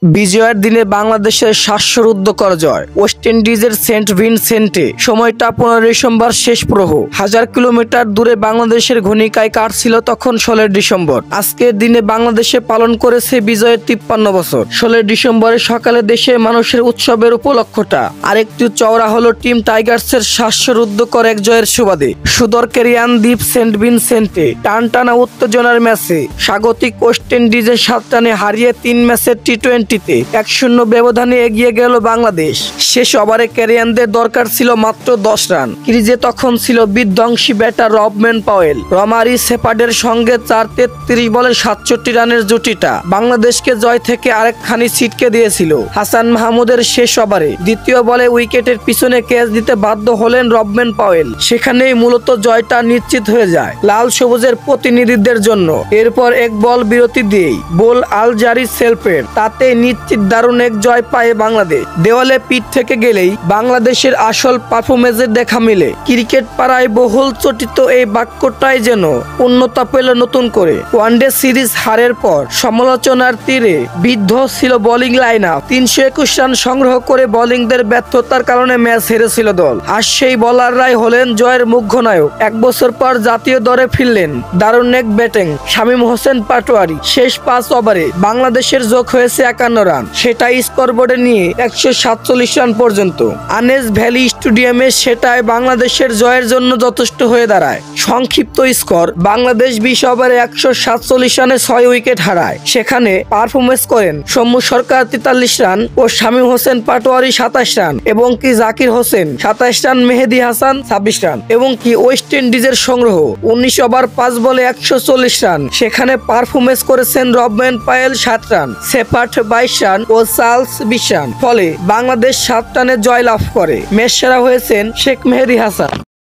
বিজয়ের দিনে বাংলাদেশের শ্বাসরুদ্ধকর জয় ওয়েস্ট ইন্ডিজের সেন্ট ভিনসেন্টে। সময়টা 15 ডিসেম্বর শেষ প্রহর। 1000 কিলোমিটার দূরে বাংলাদেশের ঘূর্ণিকায় কাটছিল তখন 16 ডিসেম্বর। আজকের দিনে বাংলাদেশে পালন করেছে বিজয়ের 53 বছর। 16 ডিসেম্বরের সকালে দেশে মানুষের উৎসবের উপলক্ষটা আরেকটু চওড়া হলো টিম টাইগার্সের শ্বাসরুদ্ধকর এক জয়ের সুবাদে। সুদর ক্যারিয়ান দ্বীপ সেন্ট ভিনসেন্টে টানটানা উত্তেজনার ম্যাচে স্বাগতিক ওয়েস্ট ইন্ডিজের 7 রানে হারিয়ে 3 ম্যাচের টি-20 1-0 ব্যবধানে এগিয়ে গেল বাংলাদেশ। শেষ ওভারে ক্যারিয়ানদের দরকার ছিল মাত্র 10 রান। ক্রিজে তখন ছিল বিধ্বংসী ব্যাটার রবম্যান পাওয়েল। রমারি শেপার্ডের সঙ্গে 4-33 বলে 67 রানের জুটিটা বাংলাদেশকে জয় থেকে আরেকখানি ছিটকে দিয়েছিল। হাসান মাহমুদের শেষ ওভারে দ্বিতীয় বলে উইকেটের পিছনে ক্যাচ দিতে বাধ্য হলেন রবম্যান পাওয়েল। সেখানেই মূলত জয়টা নিশ্চিত হয়ে যায় লাল সবুজের প্রতিনিধিদের জন্য। এরপর এক বল বিরতি দিয়েই বোল আল জারি সেলফের, তাতে নিশ্চিত দারুণ এক জয় পায় বাংলাদেশ। দেওয়ালে পিঠ থেকে গেলেই বাংলাদেশের আসল পারফরমেন্সের দেখা মিলে। ক্রিকেট পাড়ায় বহুল চর্চিত এই বাক্যটাই যেন পূর্ণতা পেল নতুন করে। ওয়ানডে সিরিজ হারের পর সমালোচনার তীরে বিদ্ধ ছিল বোলিং লাইন আপ। 321 রান সংগ্রহ করে বোলিংদের ব্যর্থতার কারণে ম্যাচ হেরেছিল দল। আর সেই বোলাররাই হলেন জয়ের মুখ্য নায়ক। 1 বছর পর জাতীয় দলে ফিরলেন দারুণ এক ব্যাটিং শামীম হোসেন পাটোয়ারি। শেষ 5 ওভারে বাংলাদেশের যোগ হয়েছে 51 রান, সেটা স্কোরবোর্ডে নিয়ে 147 রান পর্যন্ত। আনেস ভ্যালি স্টেডিয়ামে সেটাই বাংলাদেশের জয়ের জন্য যথেষ্ট হয়ে দাঁড়ায়। সংক্ষিপ্ত স্কোর, বাংলাদেশ 20 ওভারে 147 রানে 6 উইকেট হারায়। সেখানে পারফরমেন্স করেন সৌম্য সরকার 43 রান ও শামীম হোসেন পাটোয়ারি 27 রান এবং কি জাকির হোসেন 27 রান, মেহেদী হাসান 26 রান এবং কি ওয়েস্ট ইন্ডিজের সংগ্রহ 19 ওভার 5 বলে 140 রান। সেখানে পারফরমেন্স করেছেন Rovman Powell 7 run, Shepherd 22 run ও চার্লস 20 রান। ফলে বাংলাদেশ 7 রানে জয় লাভ করে। ম্যাচ সেরা হয়েছেন শেখ মেহেদী হাসান।